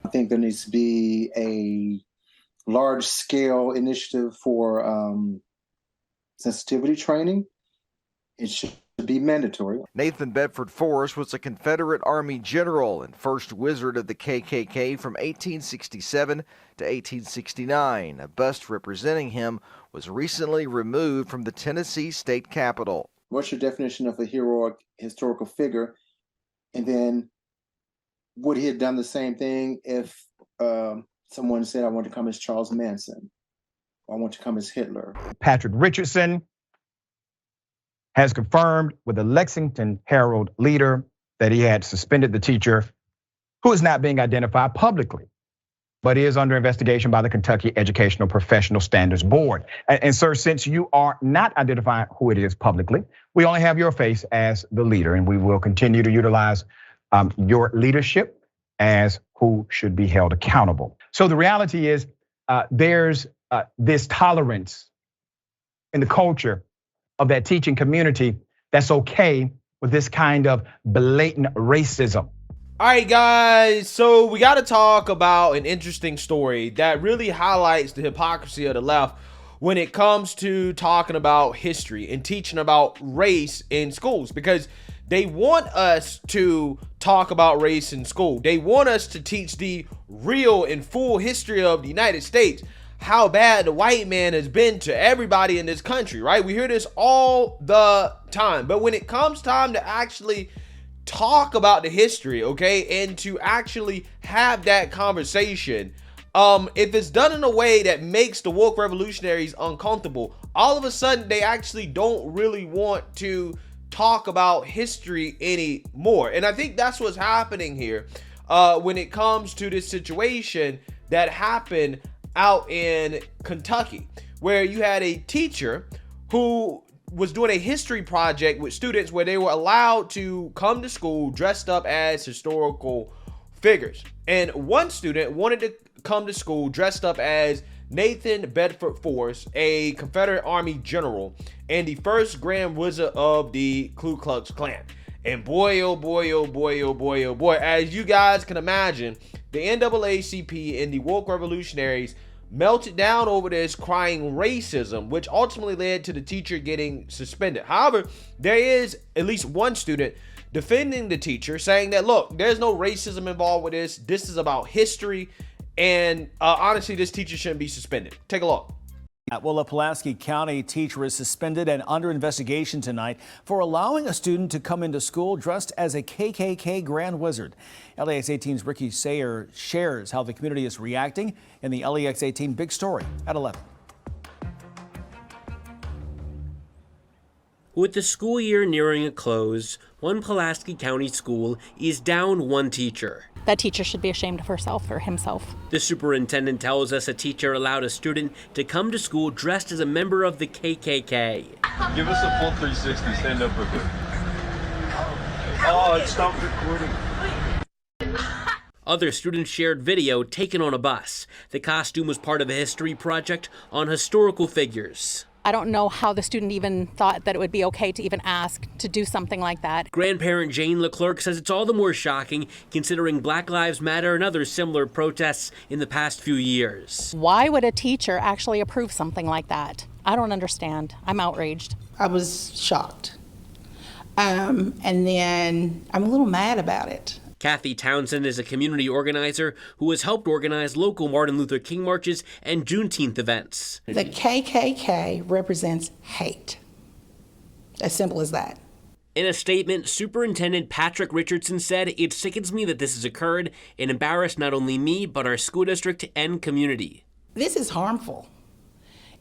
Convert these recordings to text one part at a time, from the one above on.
think there needs to be a large-scale initiative for sensitivity training. It should be mandatory. Nathan Bedford Forrest was a Confederate Army general and first wizard of the KKK from 1867 to 1869. A bust representing him was recently removed from the Tennessee state capitol. What's your definition of a heroic historical figure? And then would he have done the same thing if someone said, I want to come as Charles Manson, or I want to come as Hitler? Patrick Richardson has confirmed with the Lexington Herald leader that he had suspended the teacher, who is not being identified publicly, but is under investigation by the Kentucky Educational Professional Standards Board. And sir, since you are not identifying who it is publicly, we only have your face as the leader, and we will continue to utilize your leadership as who should be held accountable. So the reality is there's this tolerance in the culture of that teaching community that's okay with this kind of blatant racism. All right, guys, so we got to talk about an interesting story that really highlights the hypocrisy of the left when it comes to talking about history and teaching about race in schools, because they want us to talk about race in school. They want us to teach the real and full history of the United States, how bad the white man has been to everybody in this country, right? We hear this all the time, but when it comes time to actually talk about the history, okay, and to actually have that conversation, if it's done in a way that makes the woke revolutionaries uncomfortable, all of a sudden they actually don't really want to talk about history anymore. And I think that's what's happening here when it comes to this situation that happened out in Kentucky, where you had a teacher who was doing a history project with students where they were allowed to come to school dressed up as historical figures. And one student wanted to come to school dressed up as Nathan Bedford Forrest, a Confederate Army general and the first Grand Wizard of the Ku Klux Klan. And boy, oh boy, oh boy, oh boy, oh boy, as you guys can imagine, the NAACP and the woke revolutionaries melted down over this, crying racism, which ultimately led to the teacher getting suspended. However, there is at least one student defending the teacher, saying that, look, there's no racism involved with this. This is about history. And honestly, this teacher shouldn't be suspended. Take a look. Well, a Pulaski County teacher is suspended and under investigation tonight for allowing a student to come into school dressed as a KKK Grand Wizard. LEX 18's Ricky Sayer shares how the community is reacting in the LEX 18 Big Story at 11. With the school year nearing a close, one Pulaski County school is down one teacher. That teacher should be ashamed of herself or himself. The superintendent tells us a teacher allowed a student to come to school dressed as a member of the KKK. Give us a full 360, stand up real quick. Oh, it stopped recording. Other students shared video taken on a bus. The costume was part of a history project on historical figures. I don't know how the student even thought that it would be okay to even ask to do something like that. Grandparent Jane Leclerc says it's all the more shocking considering Black Lives Matter and other similar protests in the past few years. Why would a teacher actually approve something like that? I don't understand. I'm outraged. I was shocked. And then I'm a little mad about it. Kathy Townsend is a community organizer who has helped organize local Martin Luther King marches and Juneteenth events. The KKK represents hate. As simple as that. In a statement, Superintendent Patrick Richardson said, "It sickens me that this has occurred and embarrassed not only me, but our school district and community." This is harmful.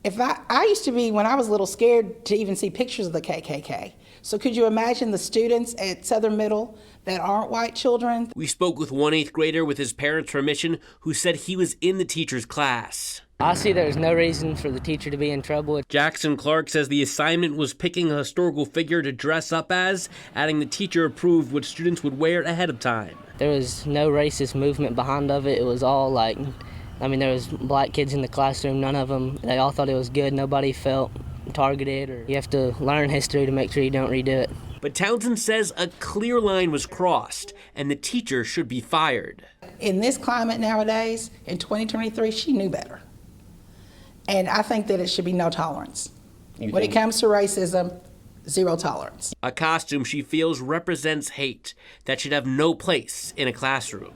If I used to be, when I was little, scared to even see pictures of the KKK. So could you imagine the students at Southern Middle that aren't white children? We spoke with one 8th grader with his parents' permission who said he was in the teacher's class. I see there's no reason for the teacher to be in trouble. Jackson Clark says the assignment was picking a historical figure to dress up as, adding the teacher approved what students would wear ahead of time. There was no racist movement behind of it. It was all like, there was black kids in the classroom, none of them, they all thought it was good. Nobody felt targeted, or you have to learn history to make sure you don't redo it. But Townsend says a clear line was crossed and the teacher should be fired. in this climate nowadays, in 2023, she knew better. And I think that it should be no tolerance. When it comes to racism, zero tolerance. A costume she feels represents hate that should have no place in a classroom.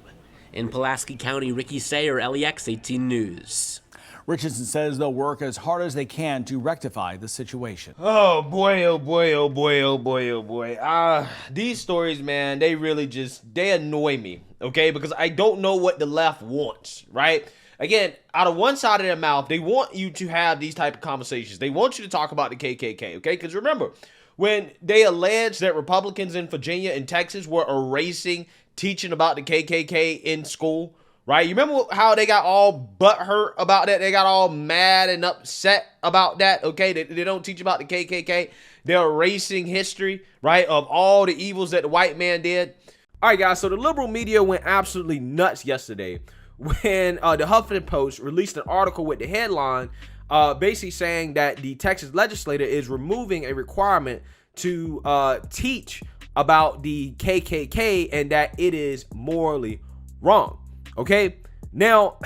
In Pulaski County, Ricky Sayer, LEX 18 News. Richardson says they'll work as hard as they can to rectify the situation. Oh boy, oh boy, oh boy, oh boy, oh boy. These stories, man, they really they annoy me, okay? Because I don't know what the left wants, right? Again, out of one side of their mouth, they want you to have these type of conversations. They want you to talk about the KKK, okay? Because remember, when they alleged that Republicans in Virginia and Texas were erasing teaching about the KKK in school, right? You remember how they got all butthurt about that? They got all mad and upset about that, okay? They don't teach about the KKK. They're erasing history, right, of all the evils that the white man did. All right, guys, so the liberal media went absolutely nuts yesterday when the Huffington Post released an article with the headline basically saying that the Texas legislature is removing a requirement to teach about the KKK and that it is morally wrong. Okay, now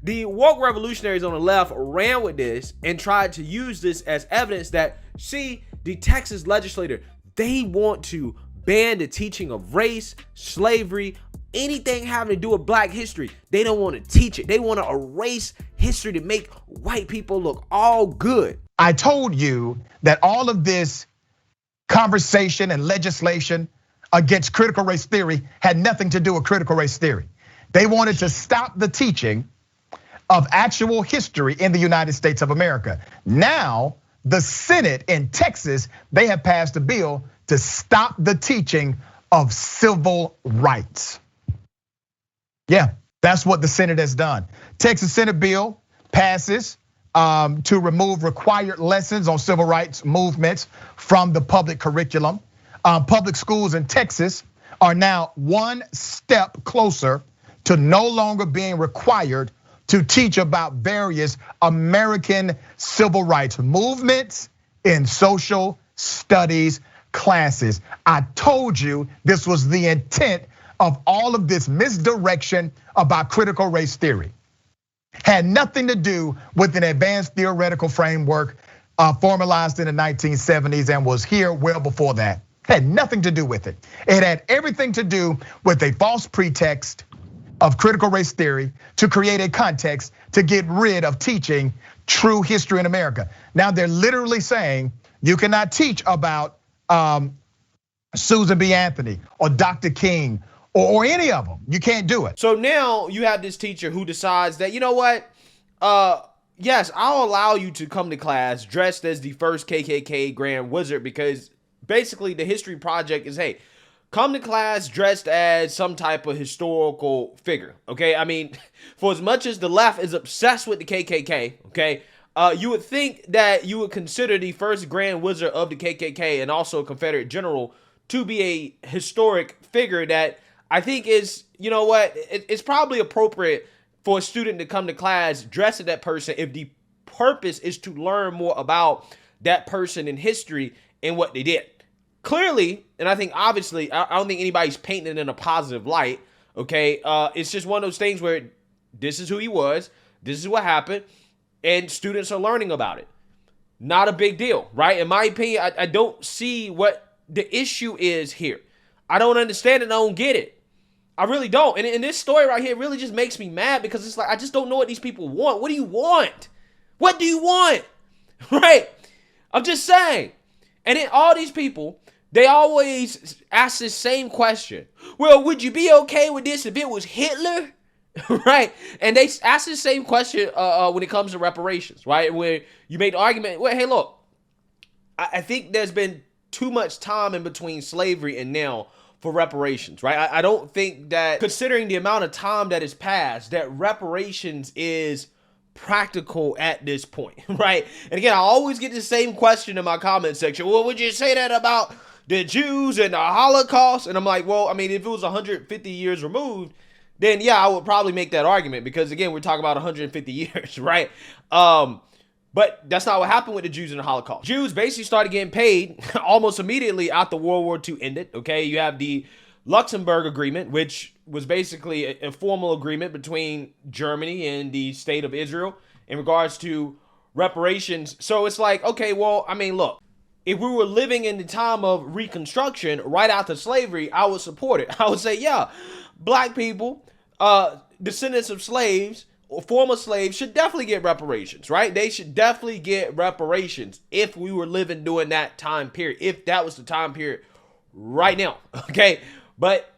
the woke revolutionaries on the left ran with this and tried to use this as evidence that, see, the Texas legislature, they want to ban the teaching of race, slavery, anything having to do with black history. They don't want to teach it. They want to erase history to make white people look all good. I told you that all of this conversation and legislation against critical race theory had nothing to do with critical race theory. They wanted to stop the teaching of actual history in the United States of America. Now, the Senate in Texas, they have passed a bill to stop the teaching of civil rights. Yeah, that's what the Senate has done. Texas Senate bill passes to remove required lessons on civil rights movements from the public curriculum. Public schools in Texas are now one step closer to no longer being required to teach about various American civil rights movements in social studies classes. I told you this was the intent of all of this misdirection about critical race theory. Had nothing to do with an advanced theoretical framework formalized in the 1970s and was here well before that. Had nothing to do with it. It had everything to do with a false pretext of critical race theory to create a context to get rid of teaching true history in America. Now they're literally saying you cannot teach about Susan B. Anthony or Dr. King or any of them. You can't do it. So now you have this teacher who decides that, you know what? Yes, I'll allow you to come to class dressed as the first KKK Grand Wizard, because basically the history project is, hey, come to class dressed as some type of historical figure, okay? I mean, for as much as the left is obsessed with the KKK, okay, you would think that you would consider the first Grand Wizard of the KKK and also a Confederate general to be a historic figure that I think is, you know what, it's probably appropriate for a student to come to class dressed as that person if the purpose is to learn more about that person in history and what they did. Clearly, and I think obviously, I don't think anybody's painting it in a positive light, okay? It's just one of those things where this is who he was, this is what happened, and students are learning about it. Not a big deal, right? In my opinion, I don't see what the issue is here. I don't understand it, I don't get it. I really don't. And in this story right here, it really just makes me mad because it's like, I just don't know what these people want. What do you want? What do you want? Right? I'm just saying. And then all these people, they always ask this same question. Well, would you be okay with this if it was Hitler? Right? And they ask the same question when it comes to reparations, right? Where you make the argument, well, hey, look, I think there's been too much time in between slavery and now for reparations, right? I don't think that, considering the amount of time that has passed, that reparations is practical at this point, right? And again, I always get the same question in my comment section. Well, would you say that about the Jews and the Holocaust? And I'm like, well, I mean, if it was 150 years removed, then yeah, I would probably make that argument because again, we're talking about 150 years, right? But that's not what happened with the Jews in the Holocaust. Jews basically started getting paid almost immediately after World War II ended, okay? You have the Luxembourg Agreement, which was basically a formal agreement between Germany and the state of Israel in regards to reparations. So it's like, okay, well, I mean, look, if we were living in the time of Reconstruction right after slavery, I would support it. I would say, yeah, black people, descendants of slaves or former slaves should definitely get reparations, right? They should definitely get reparations if we were living during that time period, if that was the time period right now, okay? But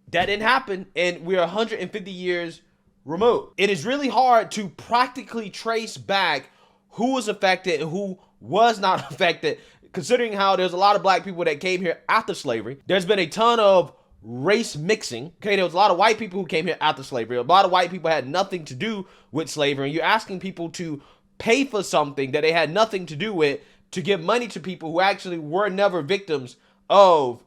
that didn't happen, and we're 150 years removed. It is really hard to practically trace back who was affected and who was not affected, considering how there's a lot of black people that came here after slavery. There's been a ton of race mixing. Okay, there was a lot of white people who came here after slavery. A lot of white people had nothing to do with slavery. And you're asking people to pay for something that they had nothing to do with, to give money to people who actually were never victims of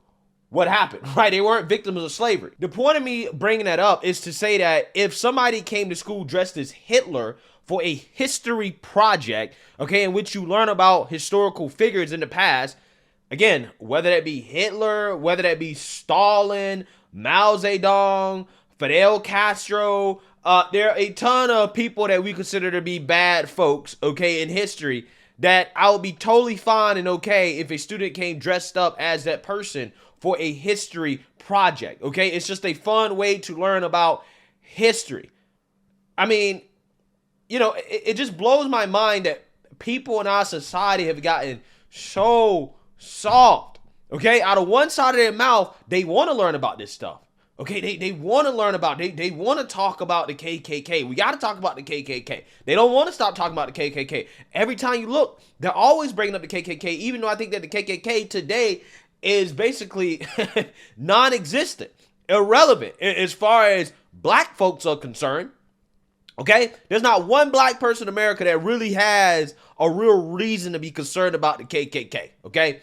what happened, right? They weren't victims of slavery. The point of me bringing that up is to say that if somebody came to school dressed as Hitler for a history project, okay, in which you learn about historical figures in the past, again, whether that be Hitler, whether that be Stalin, Mao Zedong, Fidel Castro, there are a ton of people that we consider to be bad folks, okay, in history, that I would be totally fine and okay if a student came dressed up as that person for a history project, okay? It's just a fun way to learn about history. I mean, you know, it just blows my mind that people in our society have gotten so soft, okay? Out of one side of their mouth, they want to learn about this stuff, okay? They want to learn about, they want to talk about the KKK. We got to talk about the KKK. They don't want to stop talking about the KKK. Every time you look, they're always bringing up the KKK, even though I think that the KKK today is basically non-existent, irrelevant as far as black folks are concerned. Okay, there's not one black person in America that really has a real reason to be concerned about the KKK. Okay,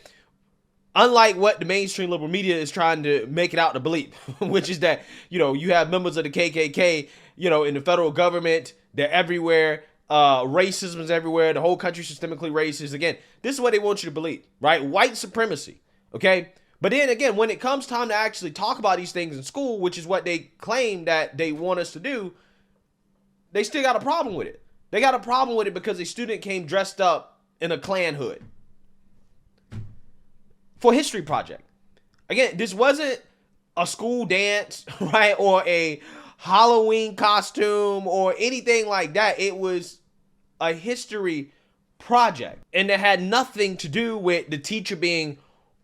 unlike what the mainstream liberal media is trying to make it out to believe, which is that, you know, you have members of the KKK, you know, in the federal government. They're everywhere. Racism is everywhere. The whole country is systemically racist. Again, this is what they want you to believe, right? White supremacy. Okay, but then again, when it comes time to actually talk about these things in school, which is what they claim that they want us to do, they still got a problem with it. They got a problem with it because a student came dressed up in a Klan hood for a history project. Again, this wasn't a school dance, right? Or a Halloween costume or anything like that. It was a history project, and it had nothing to do with the teacher being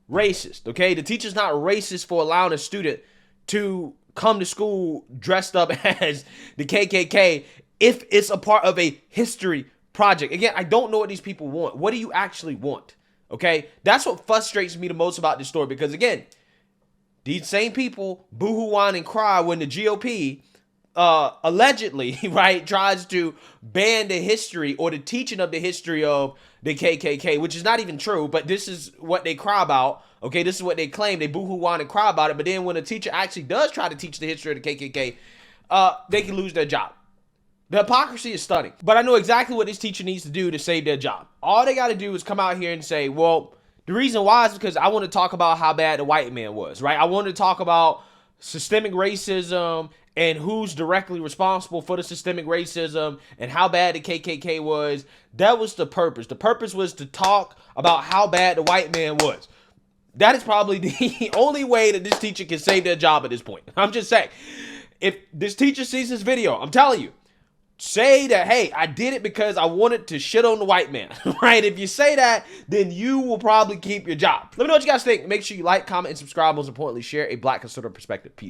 racist, okay? The teacher's not racist for allowing a student to come to school dressed up as the KKK if it's a part of a history project. Again, I don't know what these people want. What do you actually want? Okay? That's what frustrates me the most about this story, because again, these same people boo-hoo, whine, and cry when the GOP allegedly, right, tries to ban the history or the teaching of the history of the KKK, which is not even true, but this is what they cry about. Okay, this is what they claim. They boo-hoo, whine, and cry about it, but then when a teacher actually does try to teach the history of the KKK, they can lose their job. The hypocrisy is stunning, but I know exactly what this teacher needs to do to save their job. All they got to do is come out here and say, well, the reason why is because I want to talk about how bad the white man was, right? I want to talk about systemic racism and who's directly responsible for the systemic racism and how bad the KKK was. That was the purpose. The purpose was to talk about how bad the white man was. That is probably the only way that this teacher can save their job at this point. I'm just saying, if this teacher sees this video, I'm telling you, say that, hey, I did it because I wanted to shit on the white man, right? If you say that, then you will probably keep your job. Let me know what you guys think. Make sure you like, comment, and subscribe. Most importantly, share a black conservative perspective. Peace.